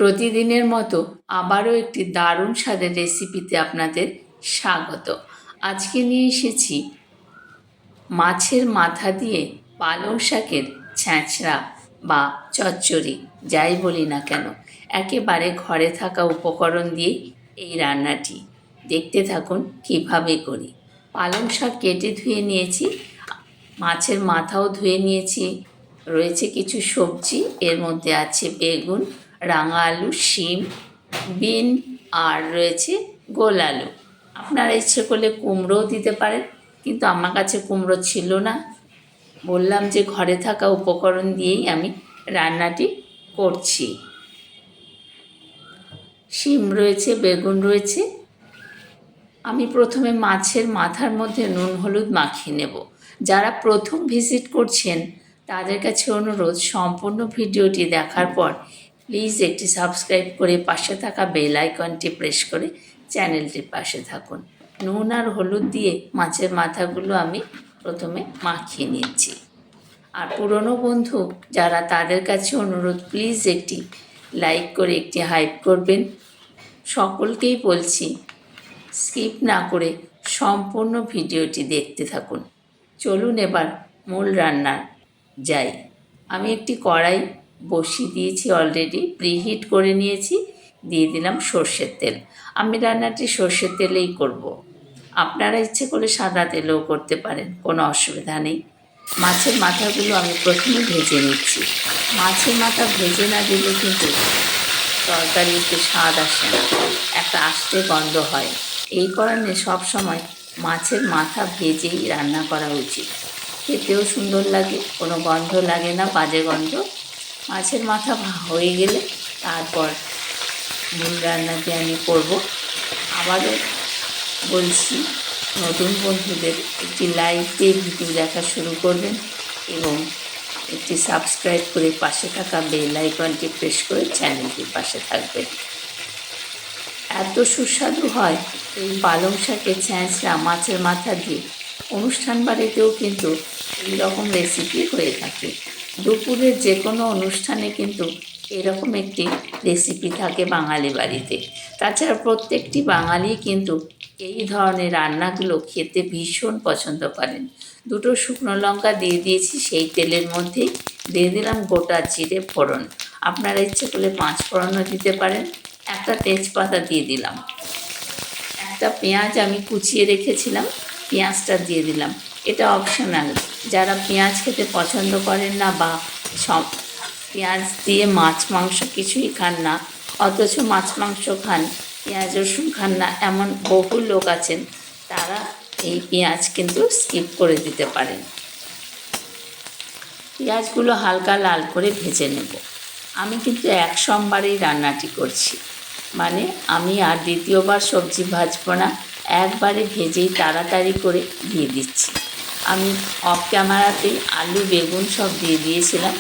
প্রতিদিনের মতো আবারও একটি দারুণ স্বাদের রেসিপিতে আপনাদের স্বাগত। আজকে নিয়ে এসেছি মাছের মাথা দিয়ে পালং শাকের ছ্যাঁচড়া বা চচ্চড়ি, যাই বলি না কেন। একেবারে ঘরে থাকা উপকরণ দিয়ে এই রান্নাটি দেখতে থাকুন কিভাবে করি। পালং শাক কেটে ধুয়ে নিয়েছি, মাছের মাথাও ধুয়ে নিয়েছি, রয়েছে কিছু সবজি, এর মধ্যে আছে বেগুন, রাঙা আলু, শিম, বিন আর রয়েছে গোল আলু। আপনারা ইচ্ছে করলে কুমড়োও দিতে পারেন, কিন্তু আমার কাছে কুমড়ো ছিল না। বললাম যে ঘরে থাকা উপকরণ দিয়েই আমি রান্নাটি করছি। শিম রয়েছে, বেগুন রয়েছে। আমি প্রথমে মাছের মাথার মধ্যে নুন হলুদ মাখিয়ে নেব। যারা প্রথম ভিজিট করছেন তাদের কাছে অনুরোধ, সম্পূর্ণ ভিডিওটি দেখার পর প্লিজ একটি সাবস্ক্রাইব করে পাশে থাকা বেল আইকনটি প্রেস করে চ্যানেলটির পাশে থাকুন। নুন আর হলুদ দিয়ে মাছের মাথাগুলো আমি প্রথমে মাখিয়ে নিচ্ছি। আর পুরনো বন্ধু যারা, তাদের কাছে অনুরোধ, প্লিজ একটি লাইক করে একটি হাইপ করবেন। সকলকেই বলছি, স্কিপ না করে সম্পূর্ণ ভিডিওটি দেখতে থাকুন। চলুন এবার মূল রান্না যাই। আমি একটি কড়াই বসিয়ে দিয়েছি, অলরেডি প্রিহিট করে নিয়েছি। দিয়ে দিলাম সর্ষের তেল। আমি রান্নাটি সর্ষের তেলেই করব। আপনারা ইচ্ছে করে সাদা তেলেও করতে পারেন, কোনো অসুবিধা নেই। মাছের মাথাগুলো আমি প্রথমে ভেজে নিচ্ছি। মাছের মাথা ভেজে না দিলে কিন্তু তরকারিতে স্বাদ আসে না, একটা আষ্টে গন্ধ হয়। এই কারণে সবসময় মাছের মাথা ভেজেই রান্না করা উচিত। খেতেও সুন্দর লাগে, কোনো গন্ধ লাগে না, বাজে গন্ধ। মাছের মাথা হয়ে গেলে তারপর মূল রান্নাটি আমি করব। আবারও বলছি, নতুন বন্ধুদের একটি লাইক দিয়ে ভিডিও দেখা শুরু করবেন এবং একটি সাবস্ক্রাইব করে পাশে থাকা বেল আইকনটি প্রেস করে চ্যানেলটির পাশে থাকবেন। এত সুস্বাদু হয় এই পালং শাকের ছ্যাঁচড়া মাছের মাথা দিয়ে। অনুষ্ঠান বাড়িতেও কিন্তু এই রকম রেসিপি হয়ে থাকে। দুপুরের যে কোনো অনুষ্ঠানে কিন্তু এরকম একটি রেসিপি থাকে বাঙালি বাড়িতে। তাছাড়া প্রত্যেকটি বাঙালি কিন্তু এই ধরনের রান্নাগুলো খেতে ভীষণ পছন্দ করেন। দুটো শুকনো লঙ্কা দিয়ে দিয়েছি সেই তেলের মধ্যেই। দিয়ে দিলাম গোটা জিরে ফোড়ন। আপনারা ইচ্ছে করলে 5 ফোড়নও দিতে পারেন। একটা তেজপাতা দিয়ে দিলাম। একটা পেঁয়াজ আমি কুচিয়ে রেখেছিলাম, পেঁয়াজটা দিয়ে দিলাম। এটা অপশনাল। যারা পেঁয়াজ খেতে পছন্দ করেন না বা সব পেঁয়াজ দিয়ে মাছ মাংস কিছুই খান না, অথচ মাছ মাংস খান, পেঁয়াজ রসুন খান না, এমন বহু লোক আছেন, তারা এই পেঁয়াজ কিন্তু স্কিপ করে দিতে পারেন। পেঁয়াজগুলো হালকা লাল করে ভেজে নেব। আমি কিন্তু এক সোমবারেই রান্নাটি করছি, মানে আমি আর দ্বিতীয়বার সবজি ভাজবো না, একবারে ভেজেই তাড়াতাড়ি করে দিয়ে দিচ্ছি। আমি অফ ক্যামেরাতেই আলু বেগুন সব দিয়ে দিয়েছিলাম,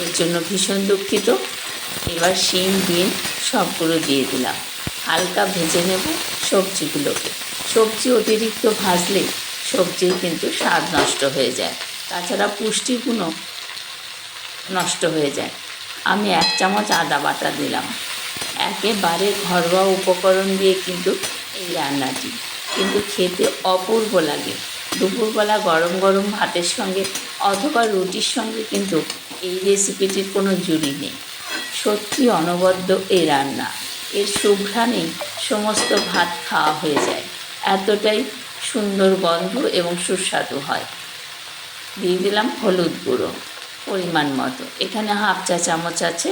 এর জন্য ভীষণ দুঃখিত। এবার শিম বিন সবগুলো দিয়ে দিলাম। হালকা ভেজে নেব সবজিগুলোকে। সবজি অতিরিক্ত ভাজলে সবজির কিন্তু স্বাদ নষ্ট হয়ে যায়, তাছাড়া পুষ্টিগুণও নষ্ট হয়ে যায়। আমি 1 চামচ আদা বাটা দিলাম। একেবারে ঘরোয়া উপকরণ দিয়ে কিন্তু এই রান্নাটি কিন্তু খেতে অপূর্ব লাগে। দুপুরবেলা গরম গরম ভাতের সঙ্গে অথবা রুটির সঙ্গে কিন্তু এই রেসিপিটির কোনো জুড়ি নেই। সত্যি অনবদ্য এই রান্না, এর সুঘ্রাণেই সমস্ত ভাত খাওয়া হয়ে যায়, এতটাই সুন্দর গন্ধ এবং সুস্বাদু হয়। দিয়ে দিলাম হলুদ গুঁড়ো পরিমাণ মতো, এখানে 1/2 চা চামচ আছে।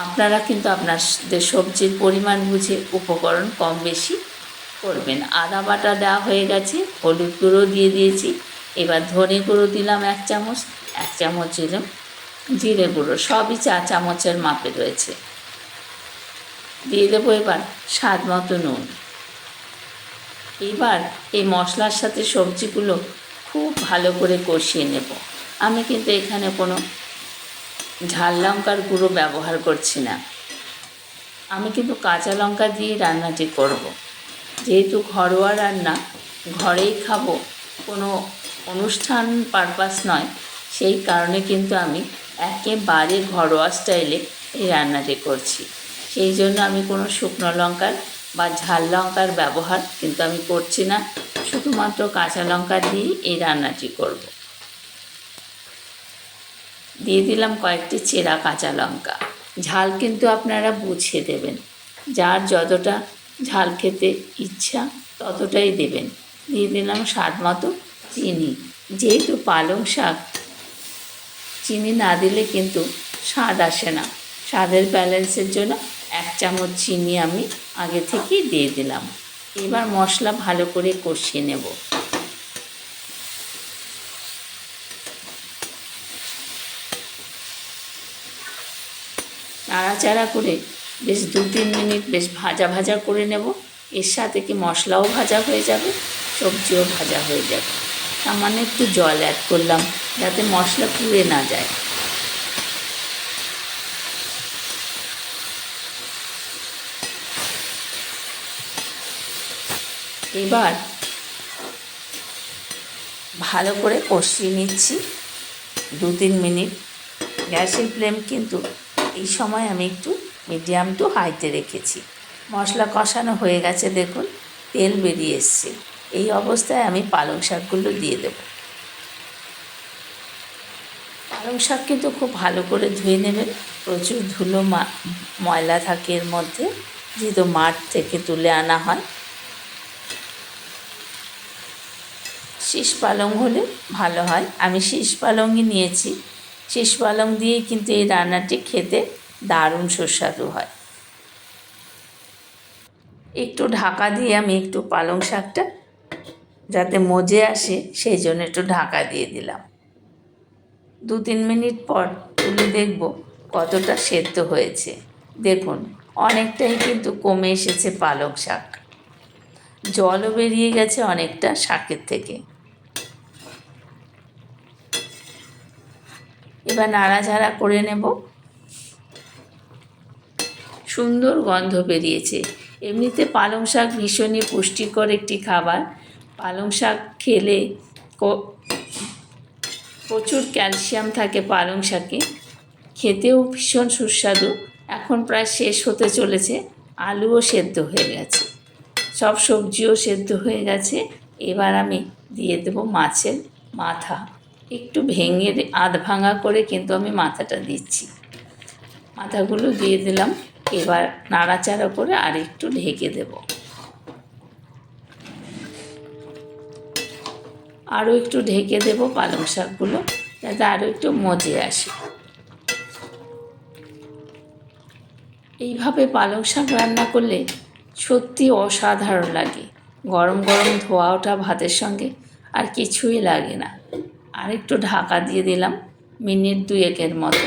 আপনারা কিন্তু আপনাদের সবজির পরিমাণ বুঝে উপকরণ কম বেশি করবেন। আদা বাটা দেওয়া হয়ে গেছে, হলুদ গুঁড়ো দিয়ে দিয়েছি। এবার ধনে গুঁড়ো দিলাম 1 চামচ, 1 চামচ দিলাম জিরে গুঁড়ো, সবই চা চামচের মাপে রয়েছে। দিয়ে দেবো এবার স্বাদ মতো নুন। এবার এই মশলার সাথে সবজিগুলো খুব ভালো করে কষিয়ে নেব। আমি কিন্তু এখানে কোনো ঝাল লঙ্কার গুঁড়ো ব্যবহার করছি না, আমি কিন্তু কাঁচা লঙ্কা দিয়ে রান্নাটি করব। যেহেতু ঘরোয়া রান্না, ঘরেই খাবো, কোনো অনুষ্ঠান পারপাস নয়, সেই কারণে কিন্তু আমি একেবারে ঘরোয়া স্টাইলে এই রান্নাটি করছি। সেই জন্য আমি কোনো শুকনো লঙ্কার বা ঝাল লঙ্কার ব্যবহার কিন্তু আমি করছি না, শুধুমাত্র কাঁচা লঙ্কা দিয়েই এই রান্নাটি করব। দিয়ে দিলাম কয়েকটি চেরা কাঁচা লঙ্কা। ঝাল কিন্তু আপনারা বুঝে দেবেন, যার যতটা ঝাল খেতে ইচ্ছা ততটাই দেবেন। দিয়ে দিলাম স্বাদ মতো চিনি। যেহেতু পালং শাক, চিনি না দিলে কিন্তু স্বাদ আসে না। স্বাদের ব্যালেন্সের জন্য 1 চামচ চিনি আমি আগে থেকেই দিয়ে দিলাম। এবার মশলা ভালো করে কষিয়ে নেব। নাড়াচাড়া করে বেশ 2-3 মিনিট বেশ ভাজা ভাজা করে নেব। এর সাথে কি মশলাও ভাজা হয়ে যাবে, সবজিও ভাজা হয়ে যাবে। সামান্য একটু জল অ্যাড করলাম যাতে মশলা পুড়ে না যায়। এবার ভালো করে কষিয়ে নিচ্ছি 2-3 মিনিট। গ্যাসের ফ্লেম কিন্তু এই সময় আমি একটু মিডিয়াম টু হাইতে রেখেছি। মশলা কষানো হয়ে গেছে, দেখুন তেল বেরিয়ে এসছে। এই অবস্থায় আমি পালং শাকগুলো দিয়ে দেব। পালং শাক কিন্তু খুব ভালো করে ধুয়ে নেবেন। প্রচুর ধুলো ময়লা থাকে এর মধ্যে, যেহেতু মাঠ থেকে তুলে আনা হয়। শীষ পালং হলে ভালো হয়, আমি শীষ পালংই নিয়েছি। শীষ পালং দিয়েই কিন্তু এই রান্নাটি খেতে দারুণ সুস্বাদু হয়। একটু ঢাকা দিয়ে আমি একটু পালং শাকটা যাতে মজে আসে সেই জন্য একটু ঢাকা দিয়ে দিলাম। 2-3 মিনিট পর তুলে দেখব কতটা সেদ্ধ হয়েছে। দেখুন অনেকটাই কিন্তু কমে এসেছে পালং শাক, জলও বেরিয়ে গেছে অনেকটা শাকের থেকে। এবার নাড়াচাড়া করে নেব। সুন্দর গন্ধ বেরিয়েছে। এমনিতে পালং শাক ভীষণই পুষ্টিকর একটি খাবার। পালং শাক খেলে প্রচুর ক্যালসিয়াম থাকে পালং শাকে, খেতেও ভীষণ সুস্বাদু। এখন প্রায় শেষ হতে চলেছে, আলুও সেদ্ধ হয়ে গেছে, সব সবজিও সেদ্ধ হয়ে গেছে। এবার আমি দিয়ে দেব মাছের মাথা। একটু ভেঙে আধ ভাঙা করে কিন্তু আমি মাথাটা দিচ্ছি। মাথাগুলো দিয়ে দিলাম। এবার নাড়াচাড়া করে আর একটু ঢেকে দেব। আরও একটু ঢেকে দেব পালং শাকগুলো যাতে আরও একটু মজে আসে। এইভাবে পালং শাক রান্না করলে সত্যি অসাধারণ লাগে। গরম গরম ধোয়া ওঠা ভাতের সঙ্গে আর কিছুই লাগে না। আর একটু ঢাকা দিয়ে দিলাম মিনিট 2-1 মতো।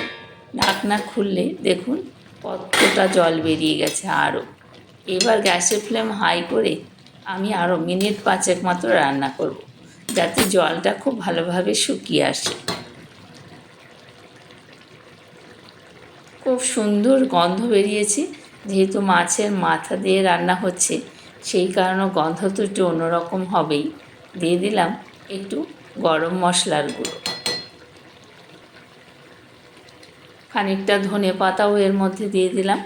ঢাকনা খুললে দেখুন কতটা জল বেরিয়ে গেছে আরও। এবার গ্যাসের ফ্লেম হাই করে আমি আরও মিনিট 5 মতো রান্না করব, যাতে জলটা খুব ভালোভাবে শুকিয়ে আসে। খুব সুন্দর গন্ধ বেরিয়েছে। যেহেতু মাছের মাথা দিয়ে রান্না হচ্ছে সেই কারণে গন্ধ তো একটু অন্যরকম হবেই। দিয়ে দিলাম একটু গরম মশলার গুঁড়ো, খানিকটা ধনে পাতাও এর মধ্যে দিয়ে দিলাম।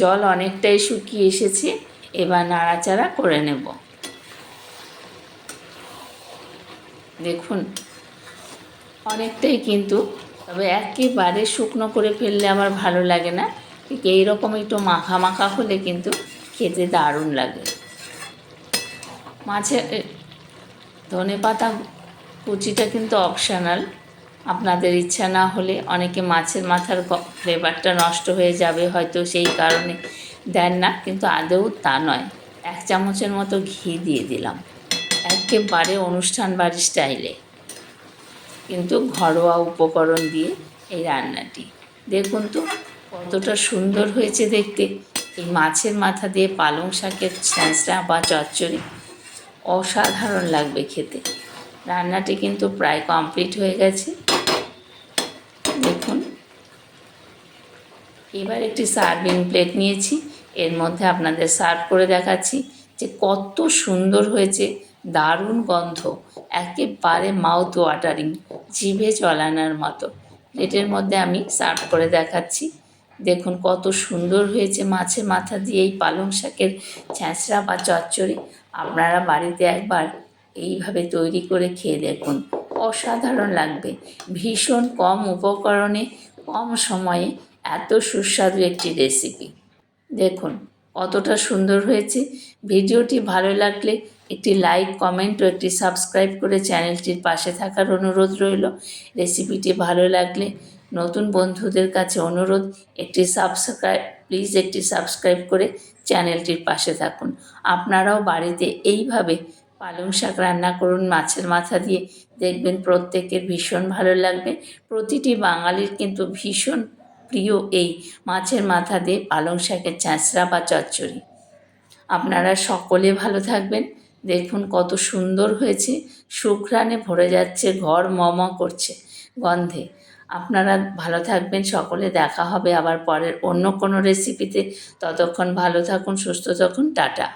জল অনেকটাই শুকিয়ে এসেছে, এবার নাড়াচাড়া করে নেব। দেখুন অনেকটাই কিন্তু, তবে একেবারে শুকনো করে ফেললে আমার ভালো লাগে না। ঠিক এইরকম একটু মাখা মাখা হলে কিন্তু খেতে দারুণ লাগে। মাছের ধনেপাতা কুচিটা কিন্তু অপশনাল, আপনাদের ইচ্ছা না হলে অনেকে মাছের মাথার ফ্লেভারটা নষ্ট হয়ে যাবে হয়তো সেই কারণে দেন না, কিন্তু আদৌ তা নয়। 1 চামচের মতো ঘি দিয়ে দিলাম, একেবারে অনুষ্ঠান বাড়ির স্টাইলে, কিন্তু ঘরোয়া উপকরণ দিয়ে এই রান্নাটি। দেখুন তো কতটা সুন্দর হয়েছে দেখতে। এই মাছের মাথা দিয়ে পালং শাকের ছ্যাঁচড়া বা চচ্চড়ি অসাধারণ লাগবে খেতে। রান্নাটি কিন্তু প্রায় কমপ্লিট হয়ে গেছে, দেখুন। এবার একটি সার্ভিং প্লেট নিয়েছি, এর মধ্যে আপনাদের সার্ভ করে দেখাচ্ছি যে কত সুন্দর হয়েছে। দারুণ গন্ধ, একেবারে মাউথ ওয়াটারিং, জিভে জল আনার মতো। প্লেটের মধ্যে আমি সার্ভ করে দেখাচ্ছি। দেখুন কত সুন্দর হয়েছে মাছের মাথা দিয়ে এই পালং শাকের ছ্যাঁচড়া বা চচ্চড়ি। আপনারা বাড়িতে একবার এইভাবে তৈরি করে খেয়ে দেখুন, অসাধারণ লাগবে। ভীষণ কম উপকরণে কম সময়ে এত সুস্বাদু একটি রেসিপি। দেখুন কতটা সুন্দর হয়েছে। ভিডিওটি ভালো লাগলে একটি লাইক, কমেন্ট ও একটি সাবস্ক্রাইব করে চ্যানেলটির পাশে থাকার অনুরোধ রইল। রেসিপিটি ভালো লাগলে নতুন বন্ধুদের কাছে অনুরোধ, প্লিজ একটি সাবস্ক্রাইব করে চ্যানেলটির পাশে থাকুন। আপনারাও বাড়িতে এইভাবে পালং শাক রান্না করুন মাছের মাথা দিয়ে, দেখবেন প্রত্যেকের ভীষণ ভালো লাগবে। প্রতিটি বাঙালির কিন্তু ভীষণ প্রিয় এই মাছের মাথা দিয়ে পালং শাকের ছ্যাঁচড়া বা চচ্চড়ি। আপনারা সকলে ভালো থাকবেন। দেখুন কত সুন্দর হয়েছে, সুঘ্রাণে ভরে যাচ্ছে, ঘর মম করছে গন্ধে। আপনারা ভালো থাকবেন সকলে। দেখা হবে আবার পরের অন্য কোনো রেসিপিতে। ততক্ষণ ভালো থাকুন, সুস্থ থাকুন, টাটা।